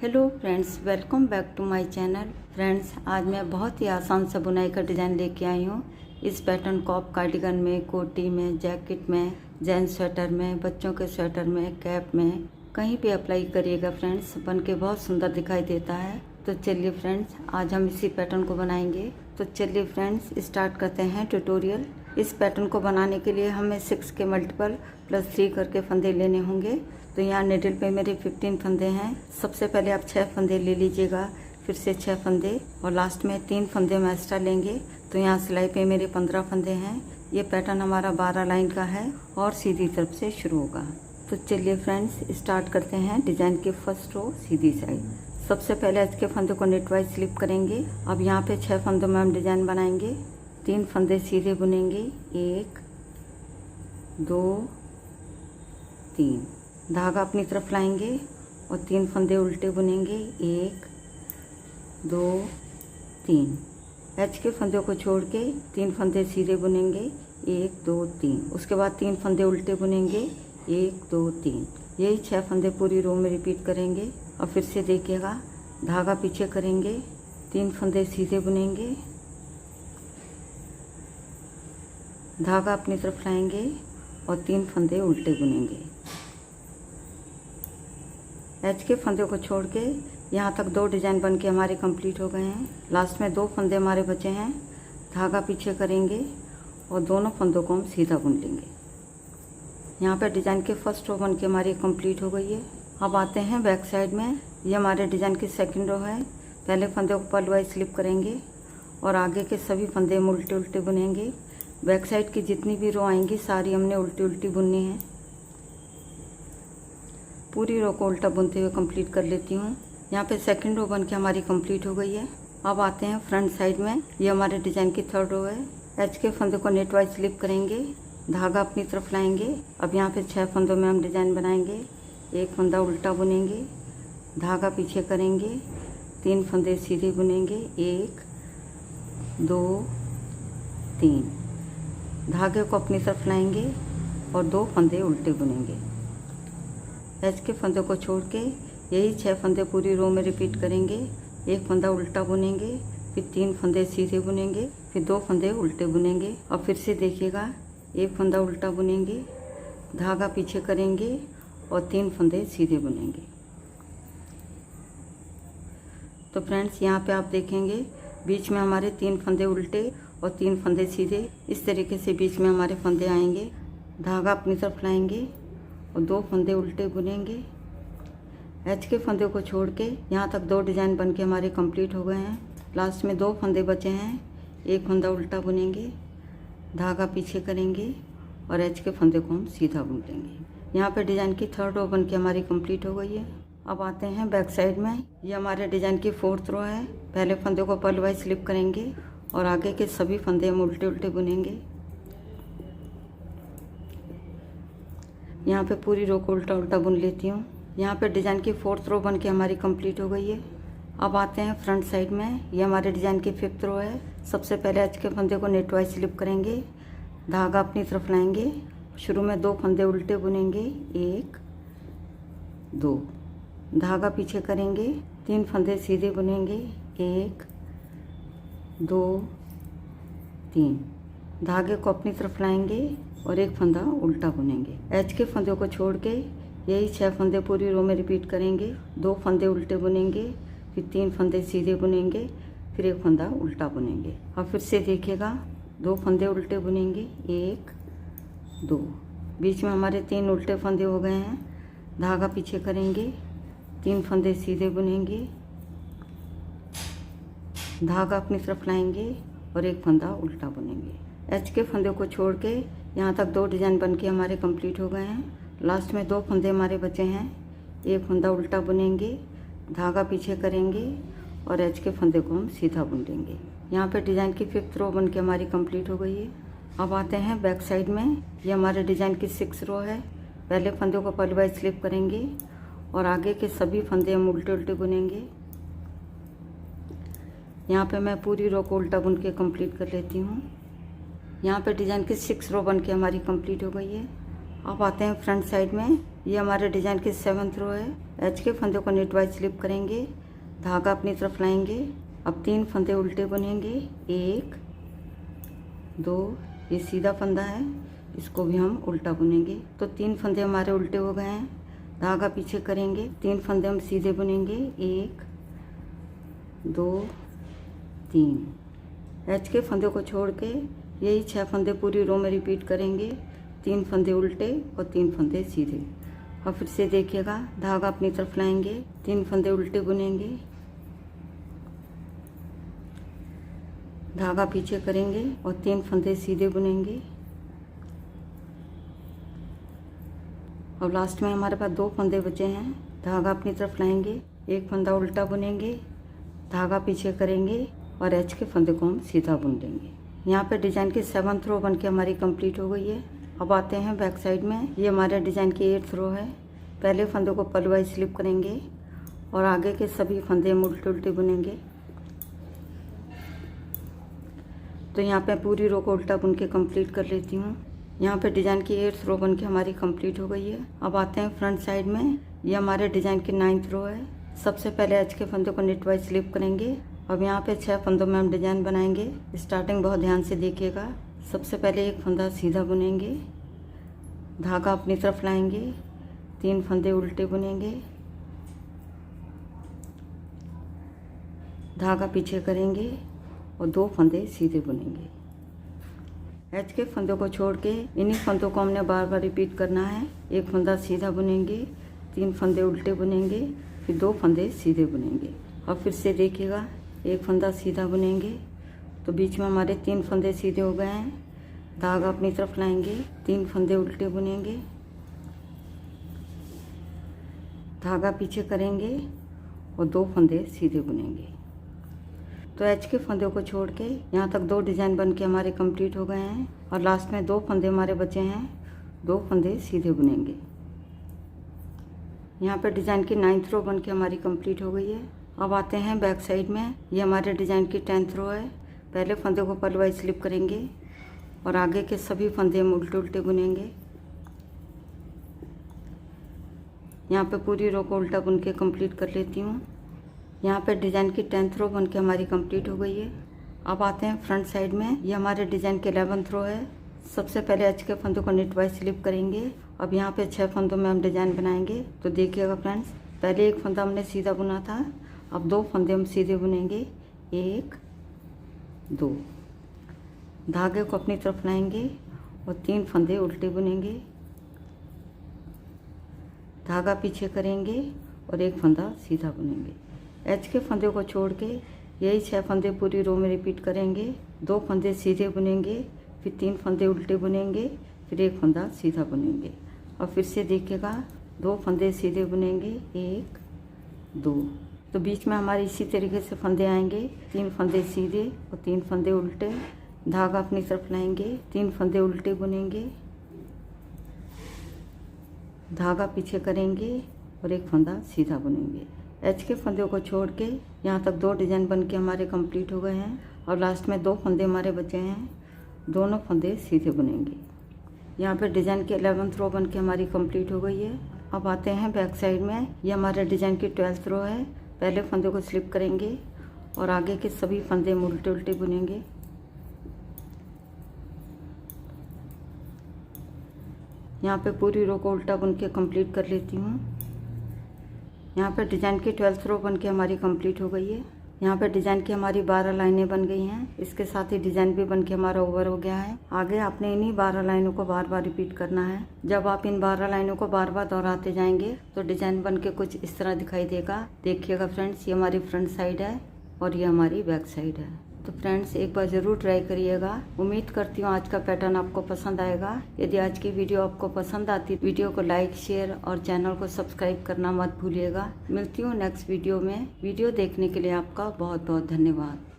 Hello friends, welcome back to my channel. Friends, आज मैं बहुत ही आसान सा बुनाई का डिज़ाइन लेके आई हूँ। इस पैटर्न को आप कार्डिगन में, कोटी में, जैकेट में, जेंट्स स्वेटर में, बच्चों के स्वेटर में, कैप में कहीं भी अप्लाई करिएगा फ्रेंड्स, बन के बहुत सुंदर दिखाई देता है। तो चलिए फ्रेंड्स, आज हम इसी पैटर्न को बनाएंगे। तो चलिए फ्रेंड्स, स्टार्ट करते हैं ट्यूटोरियल। इस पैटर्न को बनाने के लिए हमें 6 के मल्टीपल +3 करके फंदे लेने होंगे। तो यहाँ निडल पे मेरे 15 फंदे हैं। सबसे पहले आप 6 फंदे ले लीजिएगा, फिर से 6 फंदे और लास्ट में 3 फंदे हम एक्स्ट्रा लेंगे। तो यहाँ सिलाई पे मेरे 15 फंदे हैं। ये पैटर्न हमारा 12 लाइन का है और सीधी तरफ से शुरू होगा। तो चलिए फ्रेंड्स, स्टार्ट करते हैं। डिजाइन की फर्स्ट रो सीधी साइड। सबसे पहले इसके फंदे को नेट वाइज स्लिप करेंगे। अब यहाँ पे 6 फंदों में हम डिजाइन बनाएंगे। 3 फंदे सीधे बुनेंगे, 1 2 3। धागा अपनी तरफ लाएंगे और 3 फंदे उल्टे बुनेंगे, 1 2 3। एच के फंदे को छोड़ के 3 फंदे सीधे बुनेंगे, 1 2 3। उसके बाद 3 फंदे उल्टे बुनेंगे, 1 2 3। यही 6 फंदे पूरी रो में रिपीट करेंगे। और फिर से देखिएगा, धागा पीछे करेंगे, 3 फंदे सीधे बुनेंगे, धागा अपनी तरफ लाएंगे और 3 फंदे उल्टे बुनेंगे। एच के फंदे को छोड़ के यहाँ तक 2 डिजाइन बन के हमारे कंप्लीट हो गए हैं। लास्ट में 2 फंदे हमारे बचे हैं। धागा पीछे करेंगे और दोनों फंदों को हम सीधा बुन लेंगे। यहाँ पे डिजाइन की फर्स्ट रो बन के हमारी कंप्लीट हो गई है। अब आते हैं बैक साइड में। ये हमारे डिजाइन की सेकंड रो है। पहले फंदे को पल वाइज स्लिप करेंगे और आगे के सभी फंदे हम उल्टे उल्टे बुनेंगे। बैक साइड की जितनी भी रो आएंगी सारी हमने उल्टी उल्टी बुननी है। पूरी रो को उल्टा बुनते हुए कंप्लीट कर लेती हूँ। यहाँ पे सेकंड रो बन के हमारी कंप्लीट हो गई है। अब आते हैं फ्रंट साइड में। ये हमारे डिजाइन की थर्ड रो है। एच के फंदे को नेट वाइज स्लिप करेंगे, धागा अपनी तरफ लाएंगे। अब यहाँ पे 6 फंदों में हम डिजाइन बनाएंगे। 1 फंदा उल्टा बुनेंगे, धागा पीछे करेंगे, 3 फंदे सीधे बुनेंगे, 1 2 3। धागे को अपनी तरफ लाएंगे और 2 फंदे उल्टे बुनेंगे। एच के फंदे को छोड़ के यही 6 फंदे पूरी रो में रिपीट करेंगे। 1 फंदा उल्टा बुनेंगे, फिर 3 फंदे सीधे बुनेंगे, फिर 2 फंदे उल्टे बुनेंगे। और फिर से देखिएगा, 1 फंदा उल्टा बुनेंगे, धागा पीछे करेंगे और 3 फंदे सीधे बुनेंगे। तो फ्रेंड्स, यहाँ पे आप देखेंगे बीच में हमारे 3 फंदे उल्टे और 3 फंदे सीधे, इस तरीके से बीच में हमारे फंदे आएंगे। धागा अपनी तरफ लाएंगे और 2 फंदे उल्टे बुनेंगे। एच के फंदे को छोड़ के यहाँ तक 2 डिजाइन बन के हमारे कंप्लीट हो गए हैं। लास्ट में 2 फंदे बचे हैं। 1 फंदा उल्टा बुनेंगे, धागा पीछे करेंगे और एच के फंदे को हम सीधा बुन लेंगे। यहाँ पे डिजाइन की थर्ड रो बन के हमारी कंप्लीट हो गई है। अब आते हैं बैक साइड में। ये हमारे डिजाइन की फोर्थ रो है। पहले फंदे को पल वाइज स्लिप करेंगे और आगे के सभी फंदे हम उल्टे उल्टे बुनेंगे। यहाँ पे पूरी रो को उल्टा उल्टा बुन लेती हूँ। यहाँ पे डिजाइन की फोर्थ रो बन के हमारी कंप्लीट हो गई है। अब आते हैं फ्रंट साइड में। ये हमारे डिजाइन की 5th रो है। सबसे पहले एच के फंदे को नेट वाइज स्लिप करेंगे, धागा अपनी तरफ लाएंगे। शुरू में 2 फंदे उल्टे बुनेंगे, 1 2। धागा पीछे करेंगे, 3 फंदे सीधे बुनेंगे, 1 2 3। धागे को अपनी तरफ लाएंगे और 1 फंदा उल्टा बुनेंगे। एच के फंदे को छोड़ के यही 6 फंदे पूरी रो में रिपीट करेंगे। 2 फंदे उल्टे बुनेंगे, फिर 3 फंदे सीधे बुनेंगे, फिर 1 फंदा उल्टा बुनेंगे। अब फिर से देखिएगा, 2 फंदे उल्टे बुनेंगे, 1 2। बीच में हमारे 3 उल्टे फंदे हो गए हैं। धागा पीछे करेंगे, 3 फंदे सीधे बुनेंगे, धागा अपनी तरफ लाएंगे और 1 फंदा उल्टा बुनेंगे। एच के फंदे को छोड़ के यहाँ तक 2 डिजाइन बन के हमारे कंप्लीट हो गए हैं। लास्ट में 2 फंदे हमारे बचे हैं। 1 फंदा उल्टा बुनेंगे, धागा पीछे करेंगे और एच के फंदे को हम सीधा बुन लेंगे। यहाँ पे डिजाइन की 5th रो बन के हमारी कंप्लीट हो गई है। अब आते हैं बैक साइड में। ये हमारे डिजाइन की 6th रो है। पहले फंदे को पल वाइज स्लिप करेंगे और आगे के सभी फंदे हम उल्टे उल्टे बुनेंगे। यहाँ पे मैं पूरी रो को उल्टा बुन के कंप्लीट कर लेती हूँ। यहाँ पे डिजाइन की 6 रो बन के हमारी कंप्लीट हो गई है। अब आते हैं फ्रंट साइड में। ये हमारे डिजाइन की 7th रो है। एच के फंदे को नीट वाइज स्लिप करेंगे, धागा अपनी तरफ लाएंगे। अब 3 फंदे उल्टे बुनेंगे, 1 2, ये सीधा फंदा है, इसको भी हम उल्टा बुनेंगे। तो 3 फंदे हमारे उल्टे हो गए हैं, धागा पीछे करेंगे, 3 फंदे हम सीधे बुनेंगे, 1 2 3। एच के फंदे को छोड़ के यही 6 फंदे पूरी रो में रिपीट करेंगे, 3 फंदे उल्टे और 3 फंदे सीधे। और फिर से देखिएगा, धागा अपनी तरफ लाएंगे, 3 फंदे उल्टे बुनेंगे, धागा पीछे करेंगे और 3 फंदे सीधे बुनेंगे। और लास्ट में हमारे पास 2 फंदे बचे हैं, धागा अपनी तरफ लाएंगे, 1 फंदा उल्टा बुनेंगे, धागा पीछे करेंगे और एच के फंदे को हम सीधा बुन देंगे। यहाँ पे डिजाइन की 7th रो बनके हमारी कंप्लीट हो गई है। अब आते हैं बैक साइड में। ये हमारे डिजाइन की 8th रो है। पहले फंदे को पल्लू वाइज स्लिप करेंगे और आगे के सभी फंदे हम उल्टे उल्टे बुनेंगे। तो यहाँ पे पूरी रो को उल्टा बुन के कंप्लीट कर लेती हूँ। यहाँ पे डिजाइन की 8th रो बन के हमारी कंप्लीट हो गई है। अब आते हैं फ्रंट साइड में। ये हमारे डिजाइन की 9th रो है। सबसे पहले एच के फंदे को नीट वाइज स्लिप करेंगे। अब यहाँ पे 6 फंदों में हम डिजाइन बनाएंगे। स्टार्टिंग बहुत ध्यान से देखिएगा। सबसे पहले 1 फंदा सीधा बुनेंगे, धागा अपनी तरफ लाएंगे, 3 फंदे उल्टे बुनेंगे, धागा पीछे करेंगे और 2 फंदे सीधे बुनेंगे। एच के फंदों को छोड़ के इन्हीं फंदों को हमने बार बार रिपीट करना है। 1 फंदा सीधा बुनेंगे, 3 फंदे उल्टे बुनेंगे, फिर 2 फंदे सीधे बुनेंगे। और फिर से देखिएगा, 1 फंदा सीधा बुनेंगे तो बीच में हमारे 3 फंदे सीधे हो गए हैं, धागा अपनी तरफ लाएंगे, 3 फंदे उल्टे बुनेंगे, धागा पीछे करेंगे और 2 फंदे सीधे बुनेंगे। तो एच के फंदे को छोड़ के यहाँ तक 2 डिजाइन बन के हमारे कंप्लीट हो गए हैं और लास्ट में 2 फंदे हमारे बचे हैं, 2 फंदे सीधे बुनेंगे। यहाँ पे डिजाइन की 9th रो बन के हमारी कंप्लीट हो गई है। अब आते हैं बैक साइड में। ये हमारे डिजाइन की 10th रो है। पहले फंदे को पल्लू वाइज स्लिप करेंगे और आगे के सभी फंदे हम उल्टे उल्टे बुनेंगे। यहाँ पे पूरी रो को उल्टा बुन के कंप्लीट कर लेती हूँ। यहाँ पे डिजाइन की 10th रो बन के हमारी कंप्लीट हो गई है। अब आते हैं फ्रंट साइड में। ये हमारे डिजाइन की 11th रो है। सबसे पहले एच के फंदों को नीट वाइज स्लिप करेंगे। अब यहाँ पे 6 फंदों में हम डिजाइन बनाएंगे। तो देखिएगा फ्रेंड्स, पहले 1 फंदा हमने सीधा बुना था, अब 2 फंदे हम सीधे बुनेंगे, 1 2, धागे को अपनी तरफ लाएंगे और 3 फंदे उल्टे बुनेंगे, धागा पीछे करेंगे और 1 फंदा सीधा बुनेंगे। एच के फंदे को छोड़ के यही 6 फंदे पूरी रो में रिपीट करेंगे। 2 फंदे सीधे बुनेंगे, फिर 3 फंदे उल्टे बुनेंगे, फिर 1 फंदा सीधा बुनेंगे। और फिर से देखिएगा, 2 फंदे सीधे बुनेंगे, 1 2। तो बीच में हमारे इसी तरीके से फंदे आएंगे, 3 फंदे सीधे और 3 फंदे उल्टे, धागा अपनी तरफ लाएंगे, 3 फंदे उल्टे बुनेंगे, धागा पीछे करेंगे और 1 फंदा सीधा बुनेंगे। एच के फंदे को छोड़ के यहाँ तक 2 डिजाइन बन के हमारे कंप्लीट हो गए हैं और लास्ट में 2 फंदे हमारे बचे हैं, दोनों फंदे सीधे बुनेंगे। यहाँ पे डिजाइन की 11th रो बन के हमारी कंप्लीट हो गई है। अब आते हैं बैक साइड में। ये हमारे डिजाइन की 12th रो है। पहले फंदे को स्लिप करेंगे और आगे के सभी फंदे हम उल्टे उल्टे बुनेंगे। यहाँ पे पूरी रो को उल्टा बुन के कंप्लीट कर लेती हूँ। यहाँ पे डिजाइन की 12th रो बन के हमारी कंप्लीट हो गई है। यहाँ पे डिजाइन की हमारी 12 लाइनें बन गई हैं। इसके साथ ही डिजाइन भी बन के हमारा ओवर हो गया है। आगे आपने इन्हीं 12 लाइनों को बार बार रिपीट करना है। जब आप इन 12 लाइनों को बार बार दोहराते जाएंगे तो डिजाइन बन के कुछ इस तरह दिखाई देगा। देखिएगा फ्रेंड्स, ये हमारी फ्रंट साइड है और ये हमारी बैक साइड है। तो फ्रेंड्स, एक बार ज़रूर ट्राई करिएगा। उम्मीद करती हूँ आज का पैटर्न आपको पसंद आएगा। यदि आज की वीडियो आपको पसंद आती, वीडियो को लाइक, शेयर और चैनल को सब्सक्राइब करना मत भूलिएगा। मिलती हूँ नेक्स्ट वीडियो में। वीडियो देखने के लिए आपका बहुत बहुत धन्यवाद।